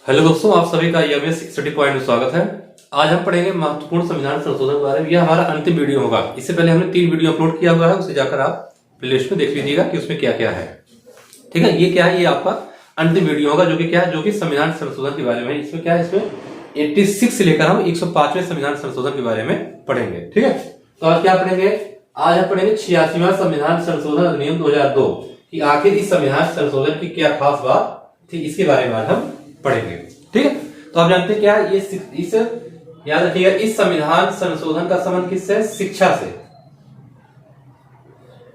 Hello दोस्तों, आप सभी का ईएमएस स्टडी पॉइंट में स्वागत है। आज हम पढ़ेंगे महत्वपूर्ण संविधान संशोधन के बारे में। यह हमारा अंतिम वीडियो होगा। इससे पहले हमने 3 वीडियो अपलोड किया हुआ है, उसे जाकर आप प्लेलिस्ट में देख लीजिएगा कि उसमें क्या क्या है। ठीक है, ये क्या है, ये आपका अंतिम वीडियो होगा जो कि क्या है, जो कि संविधान संशोधन के बारे में। इसमें क्या है, इसमें 86 से लेकर हम 105वें संविधान संशोधन के बारे में पढ़ेंगे। ठीक है, तो आज क्या पढ़ेंगे, आज हम पढ़ेंगे 86वां संविधान संशोधन अधिनियम 2002 कि आखिर इस संविधान संशोधन की क्या खास बात थी, इसके बारे में आज हम पढ़ेंगे। ठीक है, तो आप जानते हैं क्या ये इस याद रखिएगा, इस संविधान संशोधन का संबंध किससे, शिक्षा से।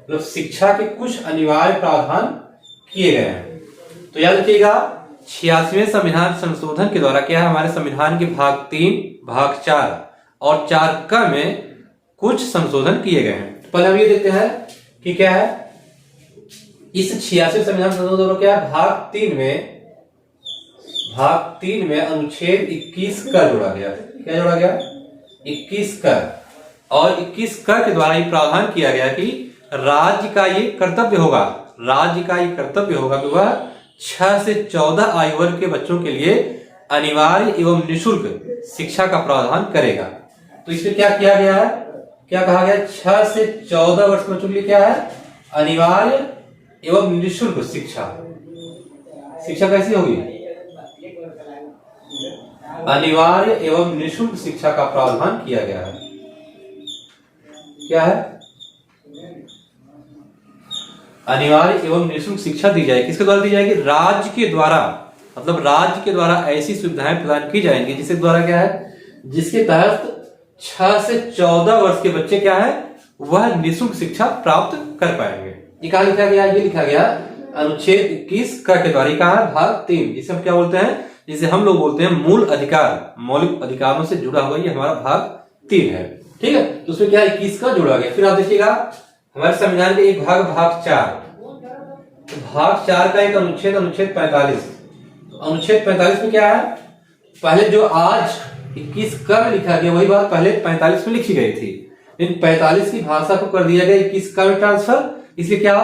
मतलब शिक्षा के कुछ अनिवार्य प्रावधान किए गए हैं। तो याद रखिएगा 86वें संविधान संशोधन के द्वारा क्या है, हमारे संविधान के भाग 3, भाग 4 और 4 में कुछ संशोधन किए गए हैं। तो पहले हम ये देखते हैं कि क्या है इस 86वें संविधान संशोधन क्या है, भाग 3 में अनुच्छेद 21 कर जोड़ा गया। क्या जोड़ा गया, 21 कर। और 21 कर के द्वारा ये प्रावधान किया गया कि राज्य का ये कर्तव्य होगा, कि वह 6 से 14 आयु वर्ग के बच्चों के लिए अनिवार्य एवं निःशुल्क शिक्षा का प्रावधान करेगा। तो इसमें क्या किया गया है, क्या कहा गया, 6 से 14 वर्ष के बच्चों के लिए क्या है, अनिवार्य एवं निःशुल्क शिक्षा। शिक्षा कैसी होगी, अनिवार्य एवं निःशुल्क शिक्षा का प्रावधान किया गया है। क्या है, अनिवार्य एवं निःशुल्क शिक्षा दी जाएगी। किसके द्वारा दी जाएगी, राज्य के द्वारा। मतलब राज्य के द्वारा ऐसी सुविधाएं प्रदान की जाएंगी जिसके द्वारा क्या है, जिसके तहत 6 से 14 वर्ष के बच्चे क्या है, वह निःशुल्क शिक्षा प्राप्त कर पाएंगे। ये कहा लिखा गया, ये लिखा गया अनुच्छेद 21 क के द्वारा। कहा है भाग 3, जिसे हम क्या बोलते हैं, जिसे हम लोग बोलते हैं मूल अधिकार, मौलिक अधिकारों से जुड़ा हुआ ये हमारा भाग 3 है। ठीक है, तो उसमें क्या 21 का जोड़ा गया। फिर आप देखिएगा हमारे संविधान के एक भाग 4, तो भाग 4 का एक अनुच्छेद 45। अनुच्छेद 45 में क्या है, पहले जो आज 21 का में लिखा गया वही बात पहले 45 में लिखी गई थी, लेकिन 45 की भाषा को कर दिया गया 21 का में ट्रांसफर। इसलिए क्या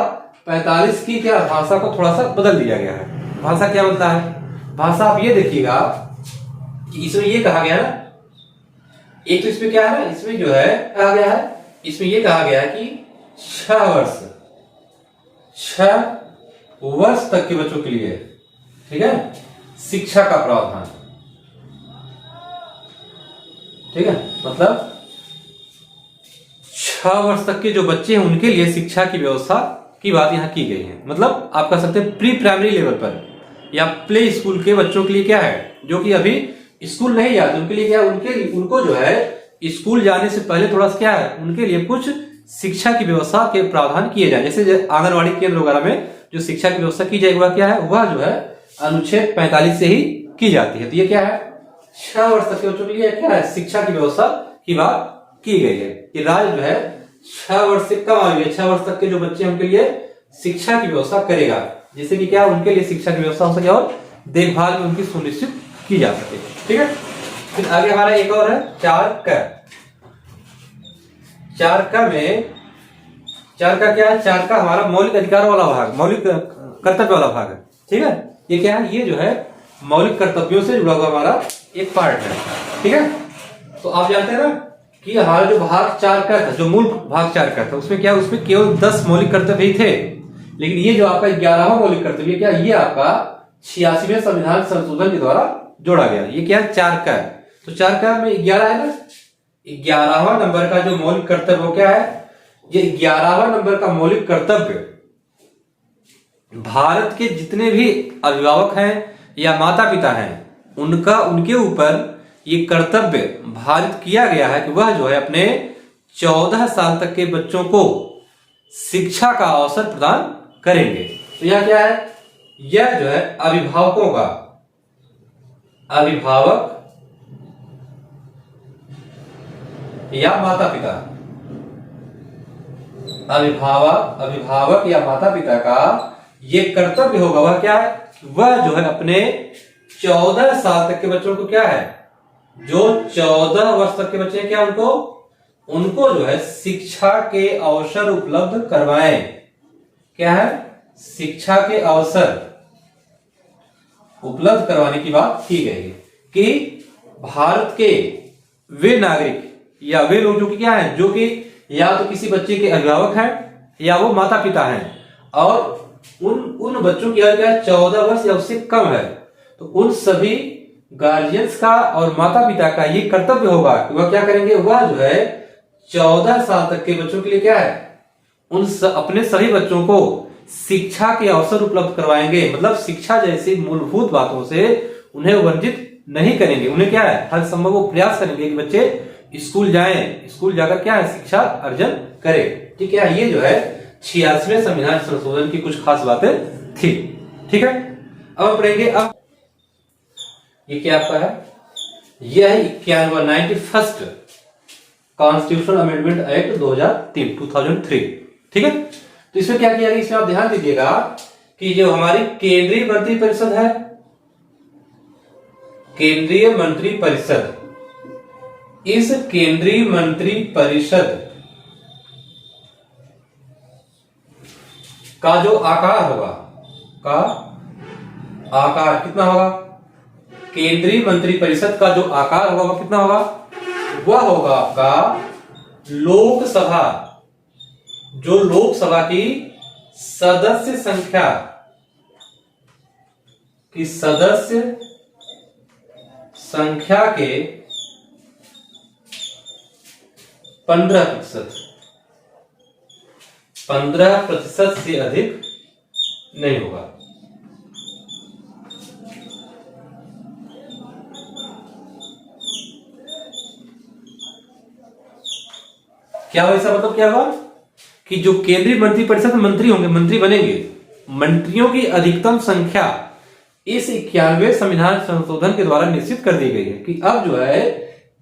45 की क्या भाषा को थोड़ा सा बदल दिया गया है। भाषा क्या बनता है, भाषा आप ये देखिएगा कि इसमें ये कहा गया ना, एक तो इसमें क्या है, इसमें जो है कहा गया है, इसमें ये कहा गया है कि 6 वर्ष तक के बच्चों के लिए, ठीक है, शिक्षा का प्रावधान। ठीक है, मतलब 6 वर्ष तक के जो बच्चे हैं उनके लिए शिक्षा की व्यवस्था की बात यहां की गई है। मतलब आप कह सकते हैं प्री प्राइमरी लेवल पर या प्ले स्कूल के बच्चों के लिए क्या है, जो कि अभी स्कूल नहीं जाते, उनके लिए क्या है, उनको जो है स्कूल जाने से पहले थोड़ा सा क्या है, उनके लिए कुछ शिक्षा की व्यवस्था के प्रावधान किए जाए। जैसे आंगनबाड़ी केंद्र वगैरह में जो शिक्षा की व्यवस्था की जाएगी वह क्या है, वह जो है अनुच्छेद 45 से ही की जाती है। तो ये क्या है, 6 वर्ष तक के बच्चों के लिए क्या है, शिक्षा की व्यवस्था की बात की गई है कि राज्य जो है 6 वर्ष से कम आयु, 6 वर्ष तक के जो बच्चे उनके लिए शिक्षा की व्यवस्था करेगा, जिससे कि क्या उनके लिए शिक्षा की व्यवस्था हो सके और देखभाल में उनकी सुनिश्चित की जा सके। ठीक है, फिर आगे हमारा एक और है 4 क। 4 क में 4 का क्या है, 4 का हमारा मौलिक अधिकार वाला भाग, मौलिक कर्तव्य वाला भाग है। ठीक है, ये क्या है, ये जो है मौलिक कर्तव्यों से जुड़ा हुआ हमारा एक पार्ट है। ठीक है, तो आप जानते हैं ना कि हमारा जो भाग 4 का था, जो मूल भाग 4 का था, उसमें क्या, उसमें केवल 10 मौलिक कर्तव्य ही थे। लेकिन ये जो आपका 11वां मौलिक कर्तव्य क्या, ये आपका 86वें संविधान संशोधन के द्वारा जोड़ा गया। ये क्या है, 4 का। तो 4 का में 11 है ना, 11वां नंबर का जो मौलिक कर्तव्य क्या है, ये 11वां नंबर का मौलिक कर्तव्य भारत के जितने भी अभिभावक हैं या माता पिता हैं उनके ऊपर ये कर्तव्य भारित किया गया है कि वह जो है अपने 14 साल तक के बच्चों को शिक्षा का अवसर प्रदान करेंगे। तो यह क्या है, यह जो है अभिभावकों का, अभिभावक या माता पिता, अभिभावक या माता पिता का ये कर्तव्य होगा। वह क्या है, वह जो है अपने 14 साल तक के बच्चों को क्या है, जो 14 वर्ष तक के बच्चे हैं क्या, उनको जो है शिक्षा के अवसर उपलब्ध करवाएं। क्या है, शिक्षा के अवसर उपलब्ध करवाने की बात की गई है कि भारत के वे नागरिक या वे लोग जो कि क्या है, जो कि या तो किसी बच्चे के अभिभावक हैं या वो माता पिता हैं और उन बच्चों की आयु क्या है 14 वर्ष या उससे कम है, तो उन सभी गार्जियंस का और माता पिता का ये कर्तव्य होगा कि वह क्या करेंगे, वह जो है 14 साल तक के बच्चों के लिए क्या है, अपने सभी बच्चों को शिक्षा के अवसर उपलब्ध करवाएंगे। मतलब शिक्षा जैसी मूलभूत बातों से उन्हें वंचित नहीं करेंगे। उन्हें क्या है, हर संभव वो प्रयास करेंगे कि बच्चे स्कूल जाएं, स्कूल जाकर क्या है, शिक्षा अर्जन करें। ठीक है, ये जो है 86वें संविधान संशोधन की कुछ खास बातें थी। ठीक है, अब हम पढ़ेंगे। अब ये क्या आपका है, यह है 91 कॉन्स्टिट्यूशनल अमेंडमेंट एक्ट 2003। ठीक है, तो इसमें क्या किया गया, इसमें आप ध्यान दीजिएगा कि जो हमारी केंद्रीय मंत्री परिषद है, केंद्रीय मंत्री परिषद, इस केंद्रीय मंत्री परिषद का जो आकार होगा, का आकार कितना होगा, केंद्रीय मंत्री परिषद का जो आकार होगा वह कितना होगा, वह होगा आपका लोकसभा, जो लोकसभा की सदस्य संख्या की सदस्य संख्या के 15% से अधिक नहीं होगा। क्या ऐसा मतलब क्या होगा कि जो केंद्रीय मंत्री परिषद में मंत्री होंगे, मंत्री बनेंगे, मंत्रियों की अधिकतम संख्या इस 91वें संविधान संशोधन के द्वारा निश्चित कर दी गई है कि अब जो है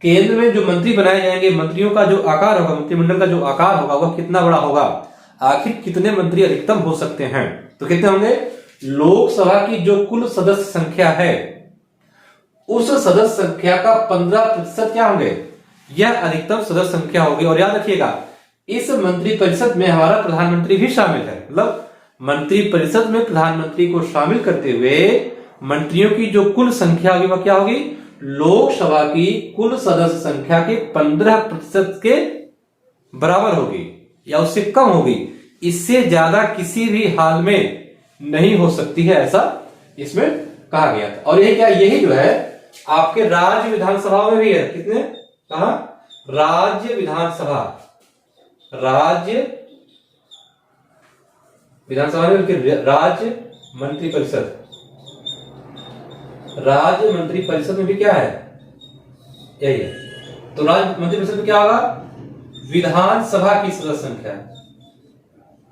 केंद्र में जो मंत्री बनाए जाएंगे, मंत्रियों का जो आकार होगा, मंत्रिमंडल का जो आकार होगा वह कितना बड़ा होगा, आखिर कितने मंत्री अधिकतम हो सकते हैं, तो कितने होंगे, लोकसभा की जो कुल सदस्य संख्या है उस सदस्य संख्या का 15% क्या होंगे, यह अधिकतम सदस्य संख्या होगी। और याद रखिएगा इस मंत्री परिषद में हमारा प्रधानमंत्री भी शामिल है। मतलब मंत्री परिषद में प्रधानमंत्री को शामिल करते हुए मंत्रियों की जो कुल संख्या होगी वह क्या होगी, लोकसभा की कुल सदस्य संख्या के 15% के बराबर होगी या उससे कम होगी। इससे ज्यादा किसी भी हाल में नहीं हो सकती है, ऐसा इसमें कहा गया था। और यही क्या, यही जो है आपके राज्य विधानसभा में भी है, कितने कहा, राज्य विधानसभा, राज्य विधानसभा में राज्य मंत्री परिषद, राज्य मंत्री परिषद में भी क्या है, यही है। तो राज्य मंत्री परिषद में क्या होगा, विधानसभा की सदस्य संख्या,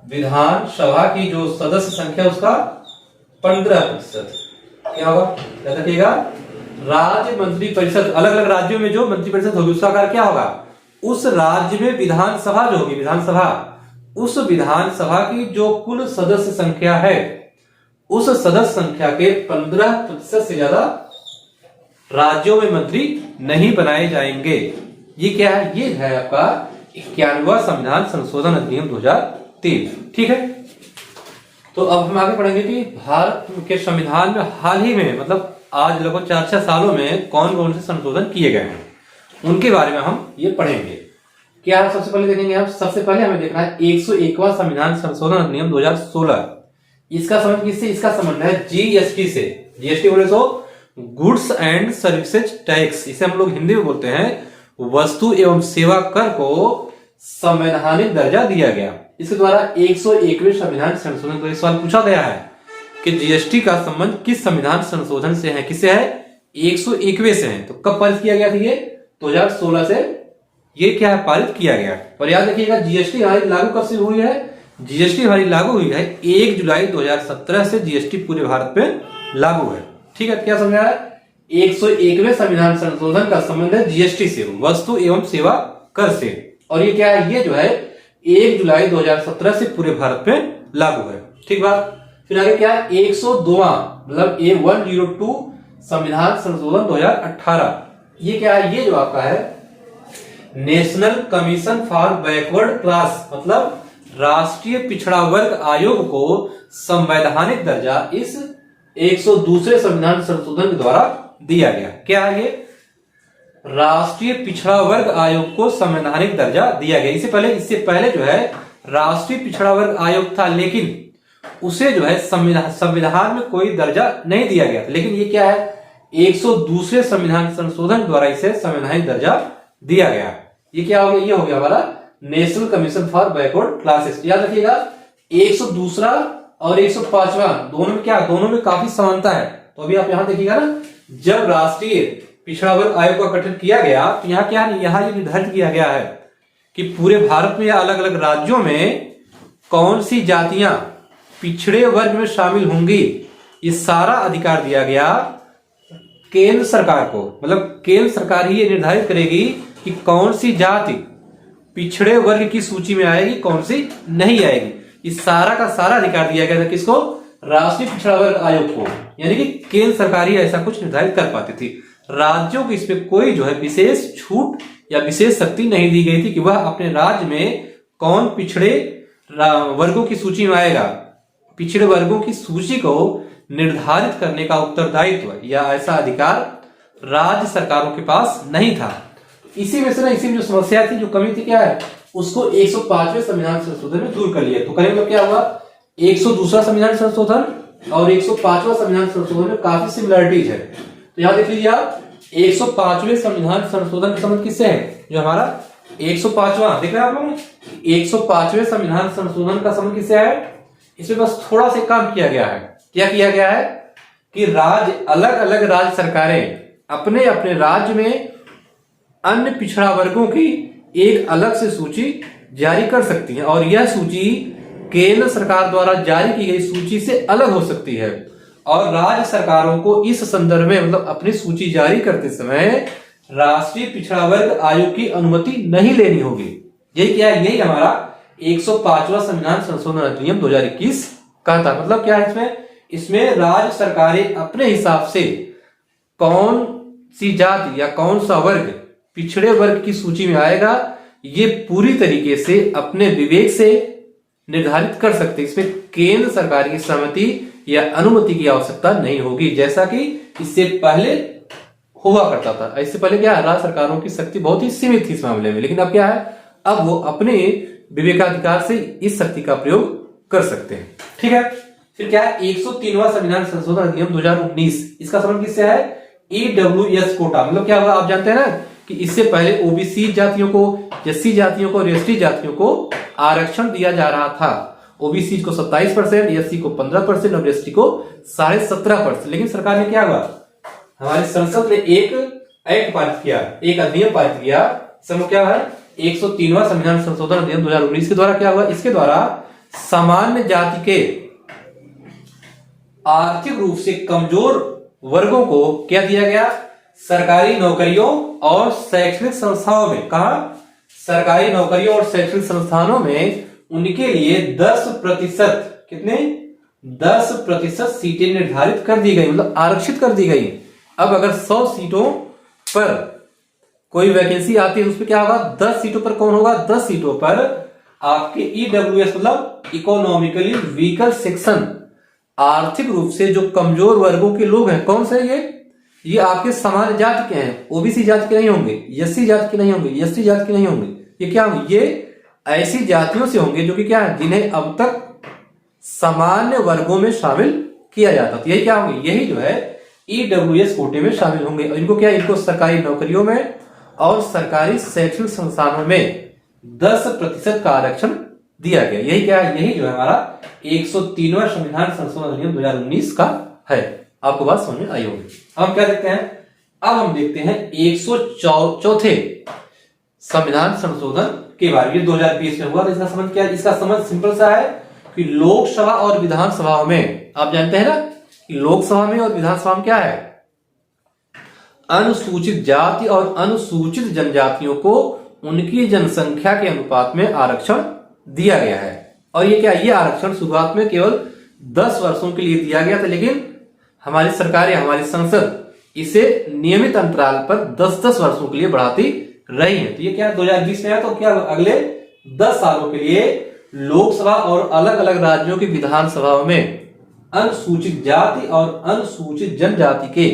विधानसभा की जो सदस्य संख्या उसका 15% क्या होगा, याद रखिएगा। राज्य मंत्री परिषद, अलग अलग राज्यों में जो मंत्री परिषद होगी उसका आकार क्या होगा, उस राज्य में विधानसभा जो होगी, विधानसभा, उस विधानसभा की जो कुल सदस्य संख्या है उस सदस्य संख्या के 15% से ज्यादा राज्यों में मंत्री नहीं बनाए जाएंगे। ये क्या है, ये है आपका 91वां संविधान संशोधन अधिनियम 2003। ठीक है, तो अब हम आगे पढ़ेंगे कि भारत के संविधान में हाल ही में, मतलब आज लगभग 4-6 सालों में कौन कौन से संशोधन किए गए हैं, उनके बारे में हम ये पढ़ेंगे। क्या सबसे पहले देखेंगे हम, सबसे पहले हमें देखना है 101वां संविधान संशोधन अधिनियम 2016। इसका संबंध किससे, इसका संबंध है जीएसटी से। जीएसटी बोले तो गुड्स एंड सर्विसेज टैक्स, इसे हम लोग हिंदी में बोलते हैं वस्तु एवं सेवा कर को संवैधानिक दर्जा दिया गया। इसके द्वारा 101वें संविधान संशोधन को सवाल पूछा गया है कि जीएसटी का संबंध किस संविधान संशोधन से है, किससे है, 101वें से है। तो कब पारित किया गया था, ये 2016 से ये क्या है, पारित किया गया। और याद रखिएगा जीएसटी हमारी लागू कब से हुई है, जीएसटी हमारी लागू हुई है 1 जुलाई 2017 से जीएसटी पूरे भारत में लागू है। ठीक है, क्या समझा है, 101वें संविधान संशोधन का संबंध है जीएसटी से, वस्तु एवं सेवा कर से। और ये क्या है, ये जो है 1 जुलाई 2017 से पूरे भारत में लागू है। ठीक बात। फिर आगे क्या है, 102वां मतलब 102 संविधान संशोधन 2018। ये क्या है, ये जो आपका है national commission for backward class, मतलब राष्ट्रीय पिछड़ा वर्ग आयोग को संवैधानिक दर्जा इस 102वें संविधान संशोधन के द्वारा दिया गया। क्या है ये? राष्ट्रीय पिछड़ा वर्ग आयोग को संवैधानिक दर्जा दिया गया। इससे पहले जो है राष्ट्रीय पिछड़ा वर्ग आयोग था, लेकिन उसे जो है संविधान में कोई दर्जा नहीं दिया गया था। लेकिन ये क्या है? 102वें संविधान संशोधन द्वारा इसे संवैधानिक दर्जा दिया गया। ये क्या हो गया? ये हो गया हमारा national commission for backward classes. याद रखिएगा 102वां और 105वां दोनों में क्या, दोनों में काफी समानता है। तो अभी आप यहां देखिएगा ना, जब राष्ट्रीय पिछड़ा वर्ग आयोग का गठन किया गया तो यहाँ क्या है, यहाँ ये निर्धारित किया गया है कि पूरे भारत में या अलग अलग राज्यों में कौन सी जातियां पिछड़े वर्ग में शामिल होंगी, ये सारा अधिकार दिया गया केंद्र सरकार को। मतलब केंद्र सरकार ही ये निर्धारित करेगी कि कौन सी जाति पिछड़े वर्ग की सूची में आएगी, कौन सी नहीं आएगी। इस सारा का सारा अधिकार दिया गया था किसको? राष्ट्रीय पिछड़ा वर्ग आयोग को। यानी कि केंद्र सरकार ही ऐसा कुछ निर्धारित कर पाती थी। राज्यों को इसमें कोई जो है विशेष छूट या विशेष शक्ति नहीं दी गई थी कि वह अपने राज्य में कौन पिछड़े वर्गों की सूची में आएगा। पिछड़े वर्गों की सूची को निर्धारित करने का उत्तरदायित्व या ऐसा अधिकार राज्य सरकारों के पास नहीं था। इसी में जो समस्या थी, जो कमी थी, क्या है, उसको 105वें संविधान संशोधन में दूर कर लिया। तो करें मतलब क्या हुआ, 102वां संविधान संशोधन और 105वां संविधान संशोधन में काफी सिमिलरिटीज है। तो यहां देख लीजिए आप, 105वें संविधान संशोधन का संबंध किससे है? जो हमारा 105वां देख रहे हैं आप लोग, 105वें संविधान संशोधन का संबंध किससे है? इसमें बस थोड़ा सा काम किया गया है। क्या किया गया है कि अलग अलग राज्य सरकारें अपने अपने राज्य में अन्य पिछड़ा वर्गों की एक अलग से सूची जारी कर सकती हैं, और यह सूची केंद्र सरकार द्वारा जारी की गई सूची से अलग हो सकती है। और राज्य सरकारों को इस संदर्भ में, मतलब अपनी सूची जारी करते समय, राष्ट्रीय पिछड़ा वर्ग आयोग की अनुमति नहीं लेनी होगी। यही क्या है? यही हमारा 105वां संविधान संशोधन अधिनियम 2021 का था। मतलब क्या है इसमें राज्य सरकारें अपने हिसाब से कौन सी जाति या कौन सा वर्ग पिछड़े वर्ग की सूची में आएगा, ये पूरी तरीके से अपने विवेक से निर्धारित कर सकते। इसमें केंद्र सरकार की सहमति या अनुमति की आवश्यकता नहीं होगी, जैसा कि इससे पहले हुआ करता था। इससे पहले क्या है, राज्य सरकारों की शक्ति बहुत ही सीमित थी इस मामले में। लेकिन अब क्या है, अब वो अपने विवेकाधिकार से इस शक्ति का प्रयोग कर सकते हैं। ठीक है, फिर क्या है, 103वां संविधान संशोधन अधिनियम 2019, इसका संबंध किससे है? ईडब्ल्यूएस कोटा। मतलब क्या हुआ, आप जानते हैं ना कि इससे पहले ओबीसी जातियों को, एससी जातियों को और एसटी जातियों को आरक्षण दिया जा रहा था। ओबीसी को 27%, एससी को 15% और एसटी को 17.5%। लेकिन सरकार ने क्या हुआ, हमारी संसद ने एक एक्ट पारित किया, एक अधिनियम पारित किया। इसमें क्या है, 103वां संविधान संशोधन अधिनियम 2019 के द्वारा क्या हुआ, इसके द्वारा सामान्य जाति के आर्थिक रूप से कमजोर वर्गों को क्या दिया गया, सरकारी नौकरियों और शैक्षणिक संस्थाओं में, कहा सरकारी नौकरियों और शैक्षणिक संस्थानों में उनके लिए 10%, कितने 10% सीटें निर्धारित कर दी गई, मतलब आरक्षित कर दी गई। अब अगर 100 सीटों पर कोई वैकेंसी आती है, उसमें क्या होगा, 10 सीटों पर कौन होगा, 10 सीटों पर आपके ईडब्ल्यूएस मतलब इकोनॉमिकली वीकर सेक्शन, आर्थिक रूप से जो कमजोर वर्गों के लोग हैं, कौन से ये आपके सामान्य जाति के हैं, ओबीसी जाति के नहीं होंगे, एससी जाति के नहीं होंगे, एसटी जाति के नहीं होंगे। ये क्या होंगे, ये ऐसी जातियों से होंगे जो कि क्या है, जिन्हें अब तक सामान्य वर्गों में शामिल किया जाता था। यही क्या होंगे, यही जो है ईडब्ल्यूएस कोटे में शामिल होंगे। और इनको क्या, इनको सरकारी नौकरियों में और सरकारी शैक्षणिक संस्थानों में 10% का आरक्षण दिया गया। यही क्या है, यही जो है हमारा 103वां संविधान संशोधन अधिनियम 2019 का है। आपको बात समझ में आई होगी। अब हम क्या देखते हैं, अब हम देखते हैं 104 संविधान संशोधन के बारे में, 2020 में हुआ। तो इसका संबंध क्या है, इसका संबंध सिंपल सा है कि लोकसभा और विधानसभाओं में, आप जानते हैं ना कि लोकसभा में और विधानसभा में क्या है, अनुसूचित जाति और अनुसूचित जनजातियों को उनकी जनसंख्या के अनुपात में आरक्षण दिया गया है। और ये क्या, ये आरक्षण शुरुआत में केवल 10 वर्षों के लिए दिया गया था, लेकिन हमारी सरकार या हमारी संसद इसे नियमित अंतराल पर 10-10 वर्षों के लिए बढ़ाती रही है। तो ये क्या 2020 में है, तो क्या अगले 10 सालों के लिए लोकसभा और अलग अलग राज्यों की विधानसभाओं में अनुसूचित जाति और अनुसूचित जनजाति के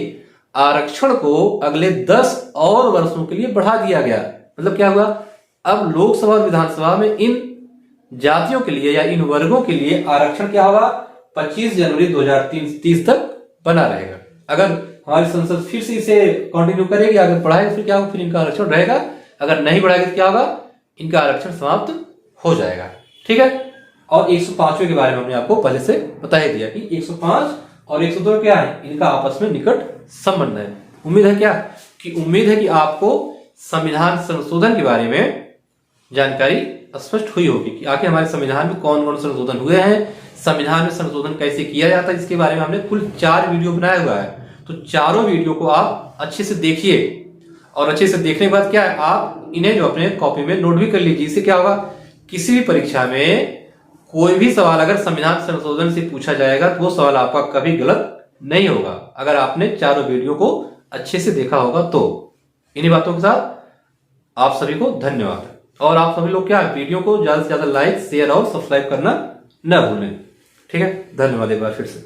आरक्षण को अगले 10 और वर्षों के लिए बढ़ा दिया गया। मतलब क्या हुआ, अब लोकसभा और विधानसभा में इन जातियों के लिए या इन वर्गों के लिए आरक्षण क्या होगा, 25 जनवरी 2030 तक बना रहेगा। अगर हमारी संसद फिर से इसे कंटिन्यू करेगी, अगर बढ़ाएगा फिर क्या होगा, फिर इनका आरक्षण रहेगा, अगर नहीं बढ़ाएगा तो क्या होगा, इनका आरक्षण समाप्त हो जाएगा। ठीक है। और 105वें के बारे में हमने आपको पहले से बता ही दिया कि 105 और 102 क्या है, इनका आपस में निकट संबंध है। उम्मीद है कि आपको संविधान संशोधन के बारे में जानकारी स्पष्ट हुई होगी कि आखिर हमारे संविधान में कौन कौन संशोधन हुए हैं, संविधान में संशोधन कैसे किया जाता है, इसके बारे में हमने कुल 4 वीडियो बनाया हुआ है। तो चारों वीडियो को आप अच्छे से देखिए और अच्छे से देखने के बाद क्या है, आप इन्हें जो अपने कॉपी में नोट भी कर लीजिए। इससे क्या होगा, किसी भी परीक्षा में कोई भी सवाल अगर संविधान संशोधन से पूछा जाएगा तो वो सवाल आपका कभी गलत नहीं होगा, अगर आपने चारों वीडियो को अच्छे से देखा होगा तो। इन्हीं बातों के साथ आप सभी को धन्यवाद। और आप सभी लोग क्या वीडियो को ज्यादा से ज्यादा लाइक, शेयर और सब्सक्राइब करना न भूलें। ठीक है, धन्यवाद एक बार फिर से।